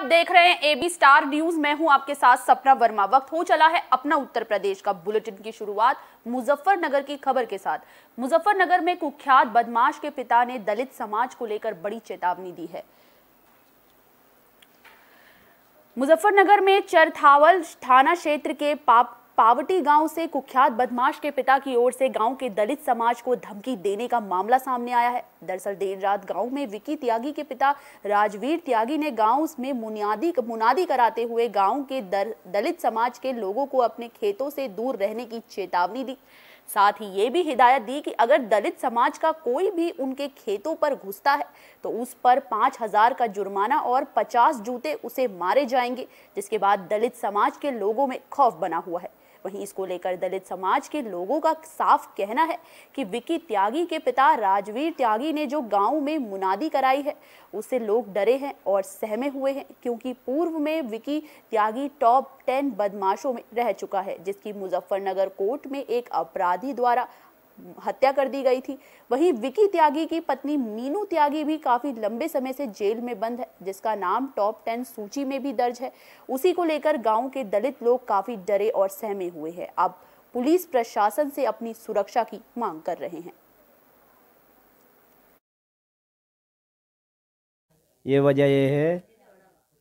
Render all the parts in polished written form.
आप देख रहे हैं एबी स्टार न्यूज। मैं हूं आपके साथ सपना वर्मा। वक्त हो चला है अपना उत्तर प्रदेश का। बुलेटिन की शुरुआत मुजफ्फरनगर की खबर के साथ। मुजफ्फरनगर में कुख्यात बदमाश के पिता ने दलित समाज को लेकर बड़ी चेतावनी दी है। मुजफ्फरनगर में चरथावल थाना क्षेत्र के पावटी गांव से कुख्यात बदमाश के पिता की ओर से गांव के दलित समाज को धमकी देने का मामला सामने आया है। दरअसल देर रात गांव में विकी त्यागी के पिता राजवीर त्यागी ने गांव में मुनादी कराते हुए गांव के दलित समाज के लोगों को अपने खेतों से दूर रहने की चेतावनी दी। साथ ही ये भी हिदायत दी कि अगर दलित समाज का कोई भी उनके खेतों पर घुसता है तो उस पर 5,000 का जुर्माना और 50 जूते उसे मारे जाएंगे, जिसके बाद दलित समाज के लोगों में खौफ बना हुआ है। वहीं इसको लेकर दलित समाज के लोगों का साफ कहना है कि विकी त्यागी के पिता राजवीर त्यागी ने जो गांव में मुनादी कराई है उससे लोग डरे हैं और सहमे हुए हैं, क्योंकि पूर्व में विकी त्यागी टॉप 10 बदमाशों में रह चुका है, जिसकी मुजफ्फरनगर कोर्ट में एक अपराधी द्वारा हत्या कर दी गई थी। वहीं विकी त्यागी की पत्नी मीनू त्यागी भी काफी लंबे समय से जेल में बंद है, जिसका नाम टॉप 10 सूची में भी दर्ज है। उसी को लेकर गांव के दलित लोग काफी डरे और सहमे हुए हैं। अब पुलिस प्रशासन से अपनी सुरक्षा की मांग कर रहे हैं। ये वजह यह है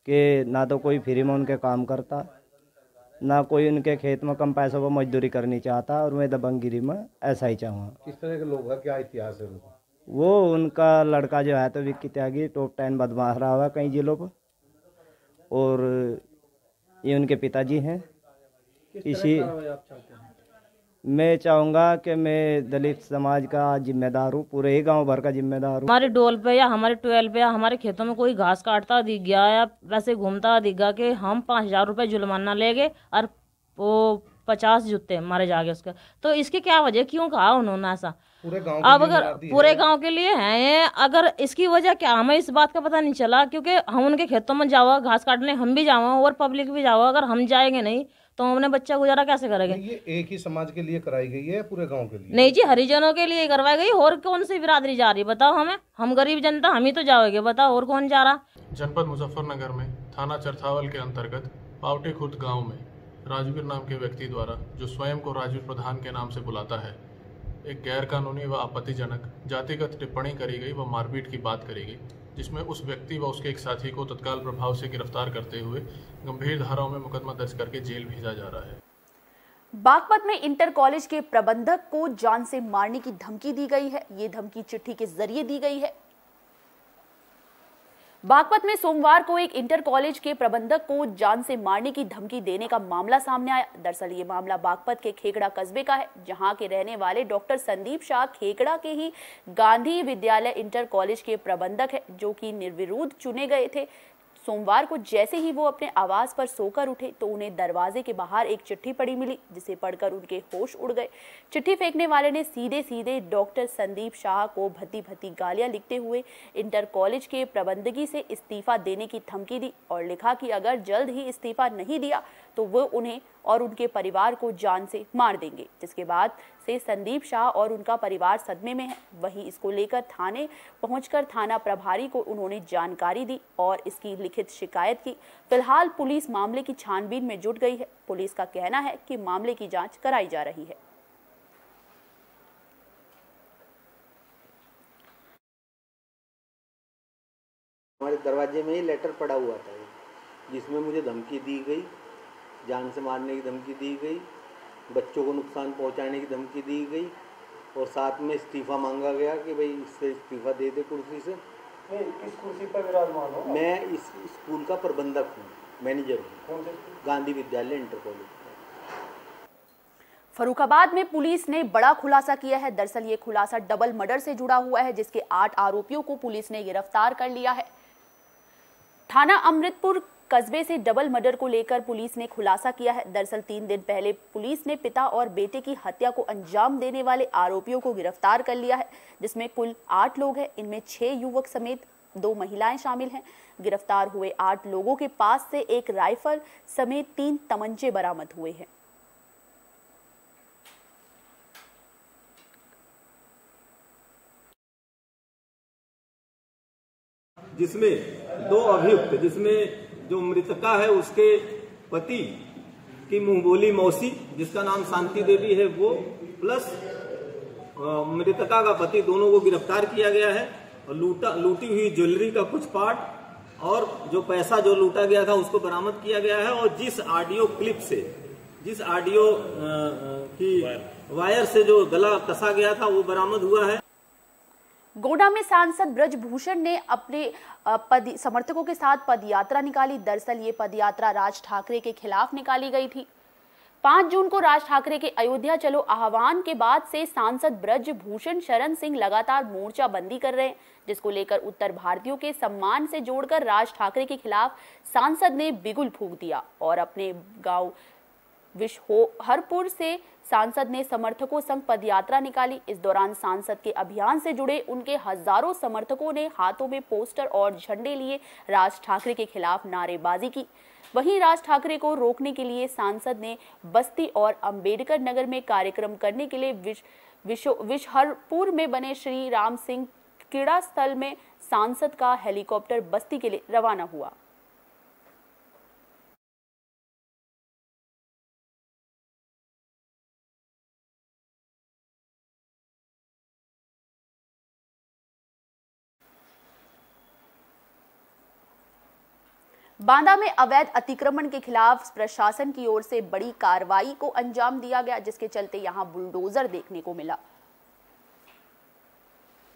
कि ना तो कोई फ्री में उनके काम करता, ना कोई उनके खेत में कम पैसों पर मजदूरी करनी चाहता, और मैं दबंगगिरी में ऐसा ही चाहूँगा। किस तरह के लोग हैं, क्या इतिहास है उनका? वो उनका लड़का जो है तो विक्की त्यागी टॉप 10 बदमाश रहा हुआ कई जिलों पर, और ये उनके पिताजी हैं। इसी आप चाहते हैं? मैं चाहूँगा कि मैं दलित समाज का जिम्मेदार हूँ, पूरे ही गांव भर का जिम्मेदार हूँ। हमारे डोल पे या हमारे ट्वेल पे या हमारे खेतों में कोई घास काटता दिख गया या वैसे घूमता दिख गया कि हम 5,000 रुपये जुर्माना लेंगे और वो 50 जूते मारे जाके उसके। तो इसकी क्या वजह, क्यों कहा उन्होंने ऐसा? पूरे गांव अब अगर पूरे गांव के लिए है ये, अगर इसकी वजह क्या, हमें इस बात का पता नहीं चला, क्योंकि हम उनके खेतों में जावा घास काटने, हम भी जावा और पब्लिक भी जावा। अगर हम जाएंगे नहीं तो हम अपने बच्चा गुजारा कैसे करेंगे? ये एक ही समाज के लिए कराई गई है, पूरे गांव के लिए? नहीं जी, हरिजनों के लिए करवाई गई। और कौन सी बिरादरी जा रही बताओ हमें? हम गरीब जनता, हम ही तो जाओगे, बताओ और कौन जा रहा? जनपद मुजफ्फरनगर में थाना चरथावल के अंतर्गत पावटी खुर्द गांव में राजवीर नाम के व्यक्ति द्वारा, जो स्वयं को राजवीर प्रधान के नाम से बुलाता है, एक गैरकानूनी व आपत्तिजनक जातिगत टिप्पणी करी गई व मारपीट की बात करी गई, जिसमें उस व्यक्ति व उसके एक साथी को तत्काल प्रभाव से गिरफ्तार करते हुए गंभीर धाराओं में मुकदमा दर्ज करके जेल भेजा जा रहा है। बागपत में इंटर कॉलेज के प्रबंधक को जान से मारने की धमकी दी गई है। ये धमकी चिट्ठी के जरिए दी गई है। बागपत में सोमवार को एक इंटर कॉलेज के प्रबंधक को जान से मारने की धमकी देने का मामला सामने आया। दरअसल ये मामला बागपत के खेकड़ा कस्बे का है, जहां के रहने वाले डॉक्टर संदीप शाह खेकड़ा के ही गांधी विद्यालय इंटर कॉलेज के प्रबंधक है, जो कि निर्विरोध चुने गए थे। सोमवार को जैसे ही वो अपने आवास पर सोकर उठे तो उन्हें दरवाजे के बाहर एक चिट्ठी पड़ी मिली, जिसे पढ़कर उनके होश उड़ गए। चिट्ठी फेंकने वाले ने सीधे सीधे डॉक्टर संदीप शाह को भद्दी भद्दी गालियां लिखते हुए इंटर कॉलेज के प्रबंधकी से इस्तीफा देने की धमकी दी और लिखा कि अगर जल्द ही इस्तीफा नहीं दिया तो वो उन्हें और उनके परिवार को जान से मार देंगे। जिसके बाद से संदीप शाह और उनका परिवार सदमे में है। वहीं इसको लेकर थाने पहुंचकर थाना प्रभारी को उन्होंने जानकारी दी और इसकी लिखित शिकायत की। फिलहाल पुलिस मामले की छानबीन में जुट गई है। पुलिस का कहना है कि मामले की जांच कराई जा रही है। हमारे दरवाजे में ही लेटर पड़ा हुआ था, जिसमें मुझे धमकी दी गई, जान से मारने की धमकी दी गई, बच्चों को नुकसान पहुंचाने की धमकी दी गई और साथ में इस्तीफा मांगा गया कि भाई इससे इस्तीफा दे दे कुर्सी से। किस कुर्सी पर विराजमान हो? मैं इस स्कूल का प्रबंधक हूँ, मैनेजर हूँ, गांधी विद्यालय इंटर कॉलेज। फर्रुखाबाद में पुलिस ने बड़ा खुलासा किया है। दरअसल ये खुलासा डबल मर्डर से जुड़ा हुआ है, जिसके 8 आरोपियों को पुलिस ने गिरफ्तार कर लिया है। थाना अमृतपुर कस्बे से डबल मर्डर को लेकर पुलिस ने खुलासा किया है। दरअसल 3 दिन पहले पुलिस ने पिता और बेटे की हत्या को अंजाम देने वाले आरोपियों को गिरफ्तार कर लिया है, जिसमें कुल 8 लोग हैं। इनमें 6 युवक समेत 2 महिलाएं शामिल हैं। गिरफ्तार हुए 8 लोगों के पास से एक राइफल समेत 3 तमंचे बरामद हुए हैं। जिसमें दो अभियुक्त, जिसमें जो मृतका है उसके पति की मुंहबोली मौसी जिसका नाम शांति देवी है वो, प्लस मृतका का पति, दोनों को गिरफ्तार किया गया है। और लूटी हुई ज्वेलरी का कुछ पार्ट और जो पैसा जो लूटा गया था उसको बरामद किया गया है। और जिस ऑडियो क्लिप से, जिस ऑडियो की वायर से जो गला कसा गया था वो बरामद हुआ है। गोंडा में सांसद ब्रजभूषण ने अपने समर्थकों के साथ पदयात्रा निकाली। दरअसल ये पदयात्रा राज ठाकरे के खिलाफ निकाली गई थी। 5 जून को राज ठाकरे के अयोध्या चलो आह्वान के बाद से सांसद ब्रजभूषण शरण सिंह लगातार मोर्चाबंदी कर रहे हैं, जिसको लेकर उत्तर भारतीयों के सम्मान से जोड़कर राज ठाकरे के खिलाफ सांसद ने बिगुल फूंक दिया और अपने गांव विशहरपुर से सांसद ने समर्थकों संग पदयात्रा निकाली। इस दौरान सांसद के अभियान से जुड़े उनके हजारों समर्थकों ने हाथों में पोस्टर और झंडे लिए राज ठाकरे के खिलाफ नारेबाजी की। वहीं राज ठाकरे को रोकने के लिए सांसद ने बस्ती और अंबेडकर नगर में कार्यक्रम करने के लिए विशहरपुर में बने श्री राम सिंह क्रीड़ा स्थल में सांसद का हेलीकॉप्टर बस्ती के लिए रवाना हुआ। बांदा में अवैध अतिक्रमण के खिलाफ प्रशासन की ओर से बड़ी कार्रवाई को अंजाम दिया गया, जिसके चलते यहां बुलडोजर देखने को मिला।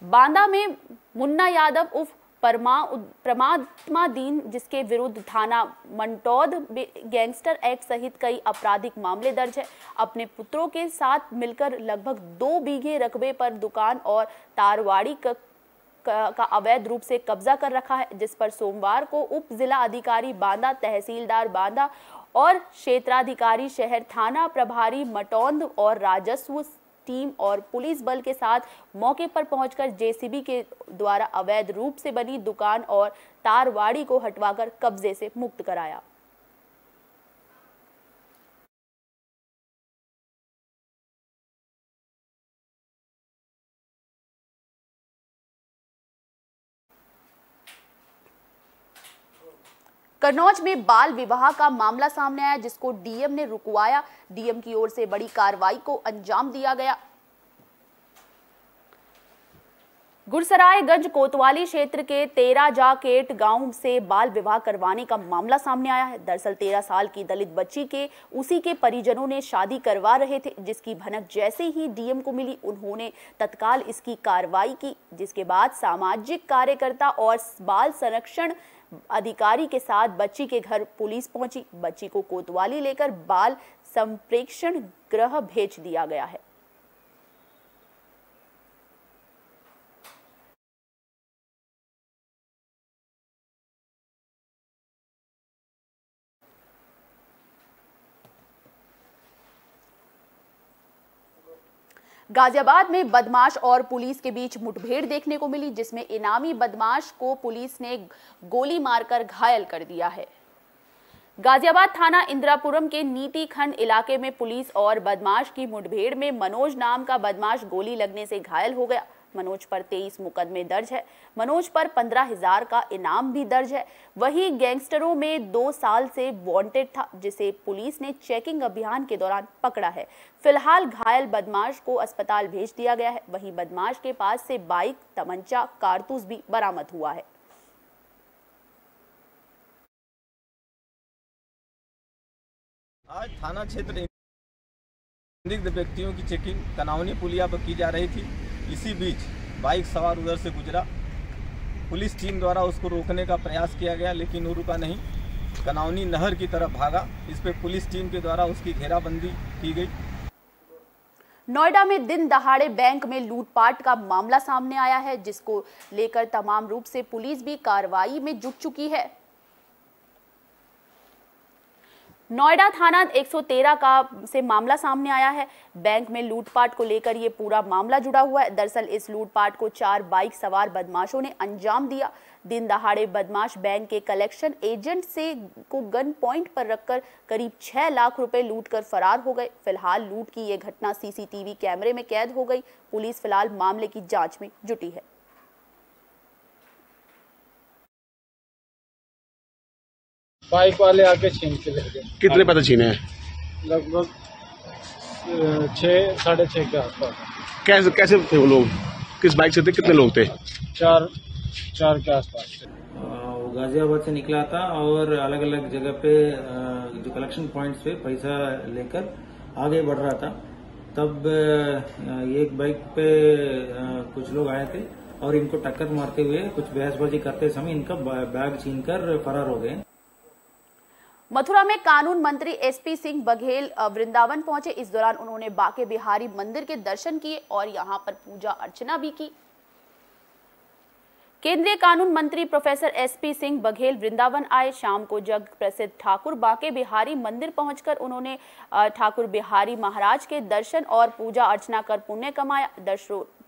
बांदा में मुन्ना यादव उर्फ परमात्मा दीन, जिसके विरुद्ध थाना मंटौद गैंगस्टर एक्ट सहित कई आपराधिक मामले दर्ज है, अपने पुत्रों के साथ मिलकर लगभग 2 बीघे रकबे पर दुकान और तारवाड़ी का अवैध रूप से कब्जा कर रखा है, जिस पर सोमवार को उप जिला अधिकारी बांदा, तहसीलदार बांदा और क्षेत्राधिकारी शहर, थाना प्रभारी मटौंद और राजस्व टीम और पुलिस बल के साथ मौके पर पहुंचकर जेसीबी के द्वारा अवैध रूप से बनी दुकान और तारवाड़ी को हटवाकर कब्जे से मुक्त कराया। कन्नौज में बाल विवाह का मामला सामने आया, जिसको डीएम ने रुकवाया। डीएम की ओर से बड़ी कार्रवाई को अंजाम दिया गया। गुरसरायगंज कोतवाली क्षेत्र के 13 जाकेट गांव से बाल विवाह करवाने का मामला सामने आया है। दरअसल 13 साल की दलित बच्ची के उसी के परिजनों ने शादी करवा रहे थे, जिसकी भनक जैसे ही डीएम को मिली उन्होंने तत्काल इसकी कार्रवाई की, जिसके बाद सामाजिक कार्यकर्ता और बाल संरक्षण अधिकारी के साथ बच्ची के घर पुलिस पहुंची। बच्ची को कोतवाली लेकर बाल संप्रेक्षण गृह भेज दिया गया है। गाजियाबाद में बदमाश और पुलिस के बीच मुठभेड़ देखने को मिली, जिसमें इनामी बदमाश को पुलिस ने गोली मारकर घायल कर दिया है। गाजियाबाद थाना इंदिरापुरम के नीति खंड इलाके में पुलिस और बदमाश की मुठभेड़ में मनोज नाम का बदमाश गोली लगने से घायल हो गया। मनोज पर 23 मुकदमे दर्ज है। मनोज पर 15,000 का इनाम भी दर्ज है। वहीं गैंगस्टरों में 2 साल से वांटेड था, जिसे पुलिस ने चेकिंग अभियान के दौरान पकड़ा है। फिलहाल घायल बदमाश को अस्पताल भेज दिया गया है। वहीं बदमाश के पास से बाइक, तमंचा, कारतूस भी बरामद हुआ है। आज थाना क्षेत्र संदिग्ध व्यक्तियों की चेकिंग कनावनी पुलिया पर की जा रही थी। इसी बीच बाइक सवार उधर से गुजरा। पुलिस टीम द्वारा उसको रोकने का प्रयास किया गया, लेकिन वो रुका नहीं, कनावनी नहर की तरफ भागा। इस पे पुलिस टीम के द्वारा उसकी घेराबंदी की गई। नोएडा में दिन दहाड़े बैंक में लूटपाट का मामला सामने आया है, जिसको लेकर तमाम रूप से पुलिस भी कार्रवाई में जुट चुकी है। नोएडा थाना 113 से मामला सामने आया है। बैंक में लूटपाट को लेकर ये पूरा मामला जुड़ा हुआ है। दरअसल इस लूटपाट को 4 बाइक सवार बदमाशों ने अंजाम दिया। दिन दहाड़े बदमाश बैंक के कलेक्शन एजेंट से को गन पॉइंट पर रखकर करीब 6 लाख रुपए लूट कर फरार हो गए। फिलहाल लूट की ये घटना सीसीटीवी कैमरे में कैद हो गई। पुलिस फिलहाल मामले की जांच में जुटी है। बाइक वाले आके छीन के ले गए। कितने पैसे छीने हैं? लगभग 6 साढ़े 6 के आसपास। कैसे थे वो लोग? किस बाइक से थे? कितने लोग थे? 4 के आसपास। गाजियाबाद से निकला था और अलग अलग जगह पे जो कलेक्शन पॉइंट्स पे पैसा लेकर आगे बढ़ रहा था। तब एक बाइक पे कुछ लोग आए थे और इनको टक्कर मारते हुए कुछ बहसबाजी करते समय इनका बैग छीनकर फरार हो गए। मथुरा में कानून मंत्री एसपी सिंह बघेल वृंदावन पहुंचे। इस दौरान उन्होंने बांके बिहारी मंदिर के दर्शन किए और यहां पर पूजा अर्चना भी की। केंद्रीय कानून मंत्री प्रोफेसर एसपी सिंह बघेल वृंदावन आए। शाम को जग प्रसिद्ध ठाकुर बांके बिहारी मंदिर पहुंचकर उन्होंने ठाकुर बिहारी महाराज के दर्शन और पूजा अर्चना कर पुण्य कमाया।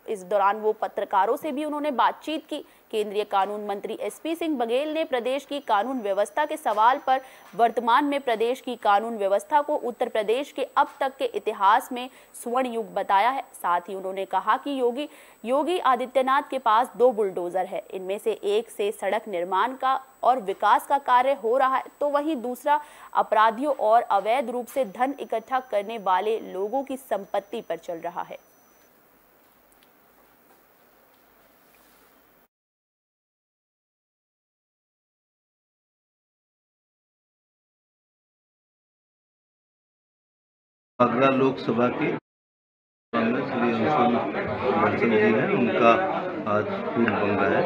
इस दौरान वो पत्रकारों से भी उन्होंने बातचीत की। केंद्रीय कानून मंत्री एसपी सिंह बघेल ने प्रदेश की कानून व्यवस्था के सवाल पर वर्तमान में प्रदेश की कानून व्यवस्था को उत्तर प्रदेश के अब तक के इतिहास में स्वर्ण युग बताया है। साथ ही उन्होंने कहा कि योगी आदित्यनाथ के पास 2 बुलडोजर है। इनमें से एक से सड़क निर्माण का और विकास का कार्य हो रहा है, तो वहीं दूसरा अपराधियों और अवैध रूप से धन इकट्ठा करने वाले लोगों की संपत्ति पर चल रहा है। आगरा लोकसभा की श्री अंशुल जी हैं, उनका आज पूर्व बंगला है।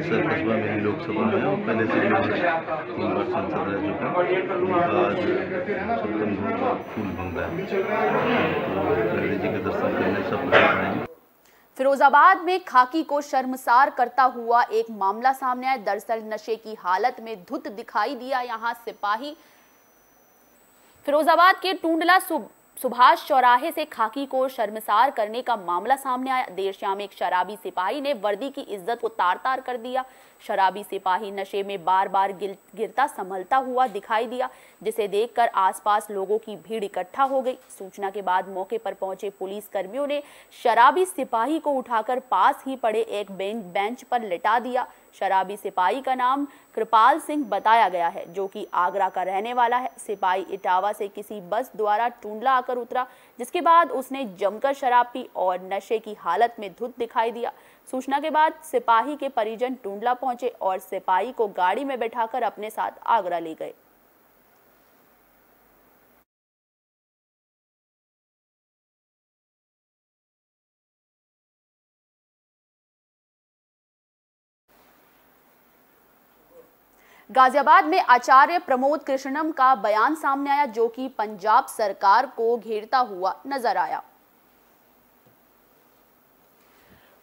सर कस्बा में ही लोकसभा में और पहले से 3 बार सांसद रह चुके हैं। उनका आज 56वां फूल बंगला है, तो गणेश जी के दर्शन करने सब आए। फिरोजाबाद में खाकी को शर्मसार करता हुआ एक मामला सामने आया। दरअसल नशे की हालत में धुत दिखाई दिया यहाँ सिपाही। फिरोजाबाद के टूंडला सुभाष चौराहे से खाकी को शर्मसार करने का मामला सामने आया। देर शाम एक शराबी सिपाही ने वर्दी की इज्जत को तार-तार कर दिया। शराबी सिपाही नशे में बार-बार गिरता संभलता हुआ दिखाई दिया, जिसे देखकर आसपास लोगों की भीड़ इकट्ठा हो गई। सूचना के बाद मौके पर पहुंचे पुलिस कर्मियों ने शराबी सिपाही को उठाकर पास ही पड़े एक बेंच पर लिटा दिया। शराबी सिपाही का नाम कृपाल सिंह बताया गया है, जो कि आगरा का रहने वाला है। सिपाही इटावा से किसी बस द्वारा टूंडला आकर उतरा, जिसके बाद उसने जमकर शराब पी और नशे की हालत में धुत दिखाई दिया। सूचना के बाद सिपाही के परिजन टूंडला पहुंचे और सिपाही को गाड़ी में बैठाकर अपने साथ आगरा ले गए। गाजियाबाद में आचार्य प्रमोद कृष्णम का बयान सामने आया, जो कि पंजाब सरकार को घेरता हुआ नजर आया।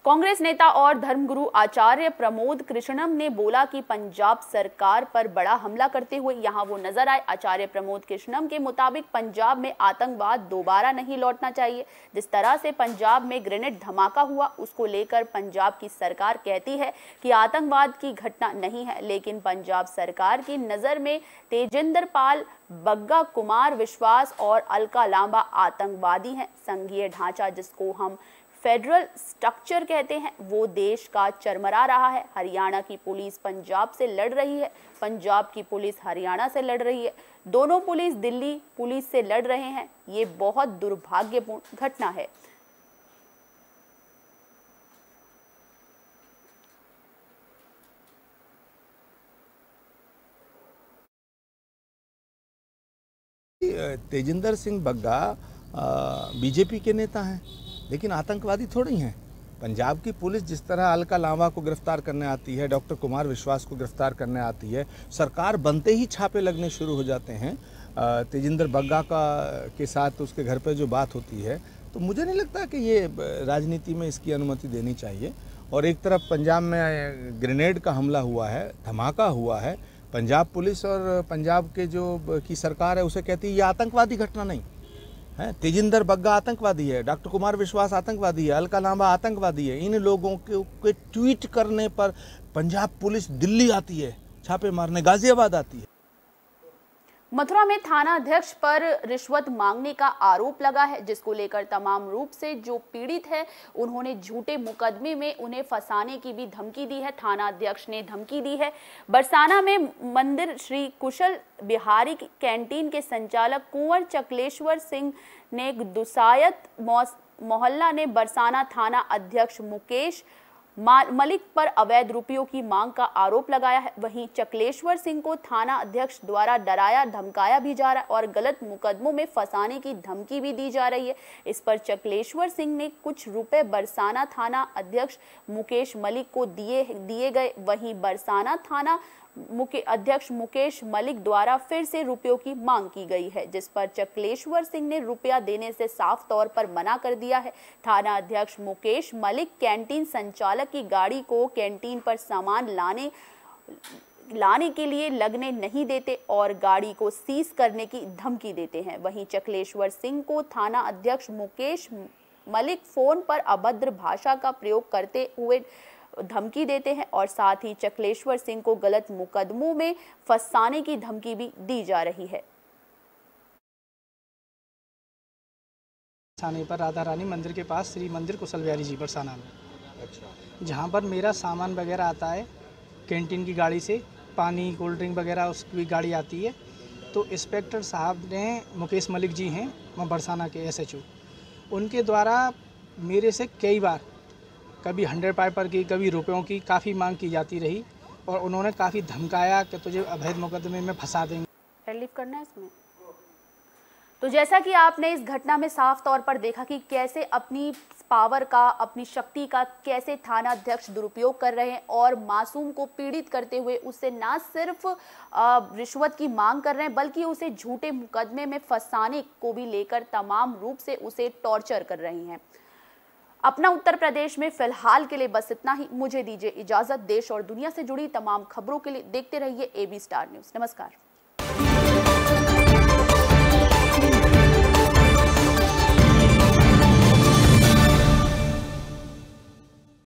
कांग्रेस नेता और धर्मगुरु आचार्य प्रमोद कृष्णम ने बोला कि पंजाब सरकार पर बड़ा हमला करते हुए यहां वो नजर आए। आचार्य प्रमोद कृष्णम के मुताबिक पंजाब में आतंकवाद दोबारा नहीं लौटना चाहिए। जिस तरह से पंजाब में ग्रेनेड धमाका हुआ, उसको लेकर पंजाब की सरकार कहती है कि आतंकवाद की घटना नहीं है, लेकिन पंजाब सरकार की नजर में तेजिंदर पाल, बग्गा कुमार विश्वास और अलका लांबा आतंकवादी हैं। संघीय ढांचा, जिसको हम फेडरल स्ट्रक्चर कहते हैं, वो देश का चरमरा रहा है। हरियाणा की पुलिस पंजाब से लड़ रही है, पंजाब की पुलिस हरियाणा से लड़ रही है, दोनों पुलिस दिल्ली पुलिस से लड़ रहे हैं। ये बहुत दुर्भाग्यपूर्ण घटना है। तेजिंदर सिंह बग्गा बीजेपी के नेता हैं, लेकिन आतंकवादी थोड़ी हैं। पंजाब की पुलिस जिस तरह अलका लांबा को गिरफ्तार करने आती है, डॉक्टर कुमार विश्वास को गिरफ्तार करने आती है, सरकार बनते ही छापे लगने शुरू हो जाते हैं। तेजिंदर बग्गा के साथ उसके घर पे जो बात होती है, तो मुझे नहीं लगता कि ये राजनीति में इसकी अनुमति देनी चाहिए। और एक तरफ पंजाब में ग्रेनेड का हमला हुआ है, धमाका हुआ है, पंजाब पुलिस और पंजाब के की सरकार है उसे कहती है ये आतंकवादी घटना नहीं है। तेजिंदर बग्गा आतंकवादी है, डॉक्टर कुमार विश्वास आतंकवादी है, अलका लांबा आतंकवादी है। इन लोगों के ट्वीट करने पर पंजाब पुलिस दिल्ली आती है छापे मारने, गाजियाबाद आती है। मथुरा में थाना अध्यक्ष पर रिश्वत मांगने का आरोप लगा है, जिसको लेकर तमाम रूप से जो पीड़ित है उन्होंने झूठे मुकदमे में उन्हें फंसाने की भी धमकी दी है। थाना अध्यक्ष ने धमकी दी है। बरसाना में मंदिर श्री कुशल बिहारी कैंटीन के संचालक कुंवर चकलेश्वर सिंह ने दुसायत मोहल्ला ने बरसाना थाना अध्यक्ष मुकेश मलिक पर अवैध रुपयों की मांग का आरोप लगाया है। वहीं चकलेश्वर सिंह को थाना अध्यक्ष द्वारा डराया धमकाया भी जा रहा है और गलत मुकदमों में फंसाने की धमकी भी दी जा रही है। इस पर चकलेश्वर सिंह ने कुछ रुपए बरसाना थाना अध्यक्ष मुकेश मलिक को दिए गए। वहीं बरसाना थाना अध्यक्ष मुकेश मलिक द्वारा फिर से रुपयों की मांग की गई है, जिस पर चकलेश्वर सिंह ने रुपया देने से साफ तौर पर मना कर दिया है। थाना अध्यक्ष मुकेश मलिक कैंटीन संचालक की गाड़ी को कैंटीन पर सामान लाने के लिए लगने नहीं देते और गाड़ी को सीज करने की धमकी देते हैं। वहीं चकलेश्वर सिंह को थाना अध्यक्ष मुकेश मलिक फोन पर अभद्र भाषा का प्रयोग करते हुए धमकी देते हैं और साथ ही चकलेश्वर सिंह को गलत मुकदमों में फंसाने की धमकी भी दी जा रही है। थाने पर राधा रानी मंदिर के पास श्री मंदिर कुशल बिहारी जी बरसाना में, जहाँ पर मेरा सामान वगैरह आता है कैंटीन की गाड़ी से, पानी कोल्ड ड्रिंक वगैरह उसकी गाड़ी आती है। तो इंस्पेक्टर साहब ने मुकेश मलिक जी हैं वहाँ बरसाना के SHO, उनके द्वारा मेरे से कई बार कभी 100 पाइपर की कभी रुपयों की काफ़ी मांग की जाती रही और उन्होंने काफ़ी धमकाया कि तुझे अवैध मुकदमे में फंसा देंगे। रिलीव करना है इसमें। तो जैसा कि आपने इस घटना में साफ तौर पर देखा कि कैसे अपनी पावर का, अपनी शक्ति का कैसे थाना अध्यक्ष दुरुपयोग कर रहे हैं और मासूम को पीड़ित करते हुए उससे ना सिर्फ रिश्वत की मांग कर रहे हैं बल्कि उसे झूठे मुकदमे में फंसाने को भी लेकर तमाम रूप से उसे टॉर्चर कर रही हैं। अपना उत्तर प्रदेश में फिलहाल के लिए बस इतना ही। मुझे दीजिए इजाजत। देश और दुनिया से जुड़ी तमाम खबरों के लिए देखते रहिए AB स्टार न्यूज़। नमस्कार।